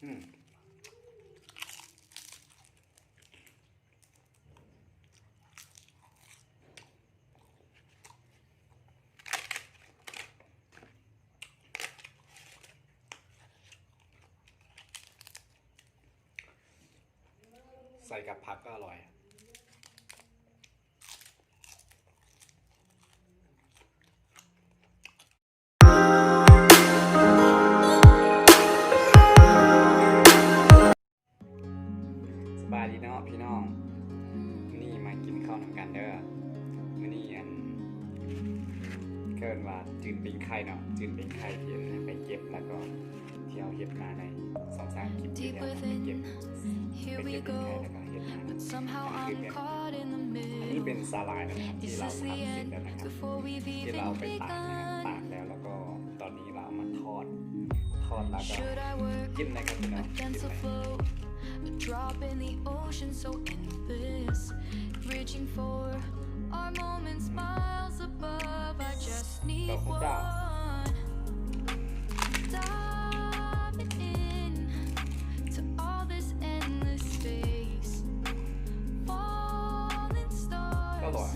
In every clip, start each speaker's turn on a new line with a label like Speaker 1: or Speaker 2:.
Speaker 1: ใส่กับผักก็อร่อยสบายดีเนาะพี่น้องนี่มากินข้าวนำกันเด้อมื้อนี้เกินว่าจืนปิงไข่เนาะจืนปิงไข่ที่ไปเก็บแล้วก็ที่เอาเห็ดมาใน2-3 คลิปที่แล้วไปเก็บปิงไข่แล้วก็เห็ดมาอันนี้เป็นสาหร่ายนะครับที่เราทำเสร็จแล้วนะครับที่เราไปตากนะครับตากแล้วก็ตอนนี้เราเอามาทอดแล้วก็กินนะครับพี่น้องกินเลยA drop in the ocean so endless reaching for our moments miles above I just need one diving in to all this endless space falling stars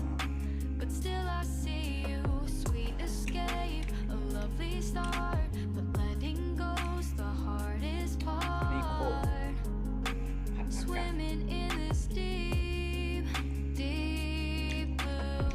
Speaker 1: but still I see you sweet escape a lovely start but letting go's the hardest part.Swimming in this deep, deep blue.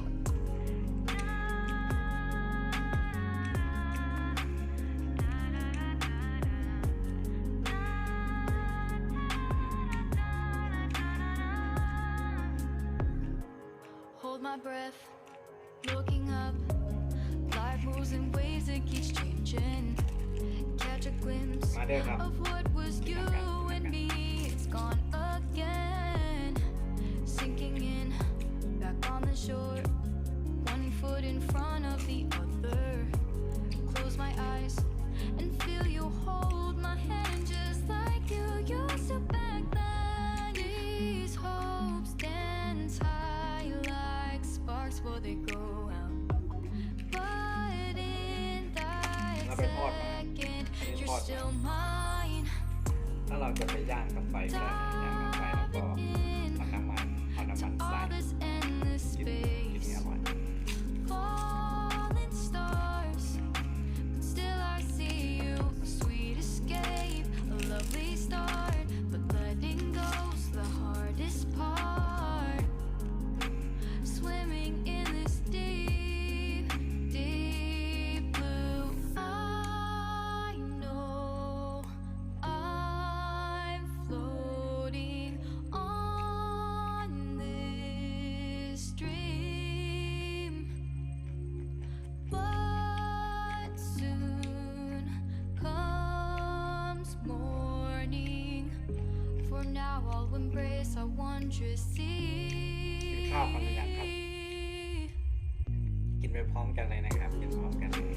Speaker 1: Hold my breath, looking up. Life moves in ways that keeps changing. Catch a glimpse of what was you and me.It's gone again, sinking in, back on the shore, one foot in front of the other. Close my eyes and feel you hold my hand just like you used to back then. These hopes dance high like sparks before they go out. But in that second, you're still mine.ถ้าเราจะไปย่างกับไฟก็ได้ย่างกับไฟแล้วก็เอาน้ำมันใส่กินอร่อยกินข้าวกันหรือยังครับกินไปพร้อมกันเลยนะครับกินพร้อมกันเลย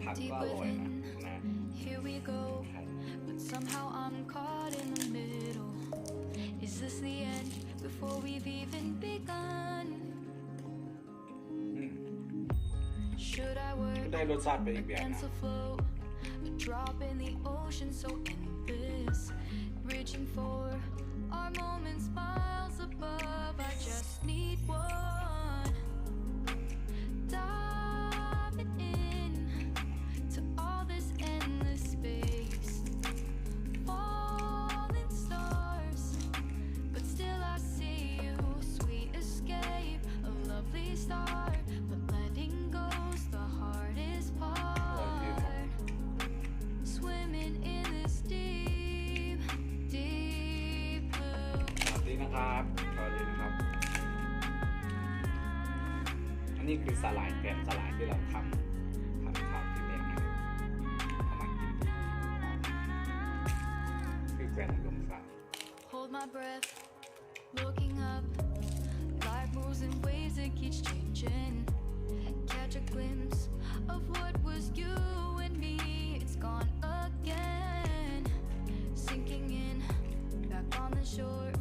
Speaker 1: ผักก็อร่อยนะ Here we go but somehow I'm caught in the middle Is this the end before we've even begun Should I work ได้รสชาติเป็นอีกแบบนะ A drop in the ocean so endless Reaching for our moments miles above I just
Speaker 2: ครับสวัสดีนะครับอันนี้คือสลายแผ่นสลายที่เราทำข้าวที่เลี้ยงนะครับเอามากินคือแผ่นลมฟ้า
Speaker 1: Hold my breath, looking up. Life moves in ways that keeps changing. Catch a glimpse of what was you and me. It's gone again. Sinking in, back on the shore.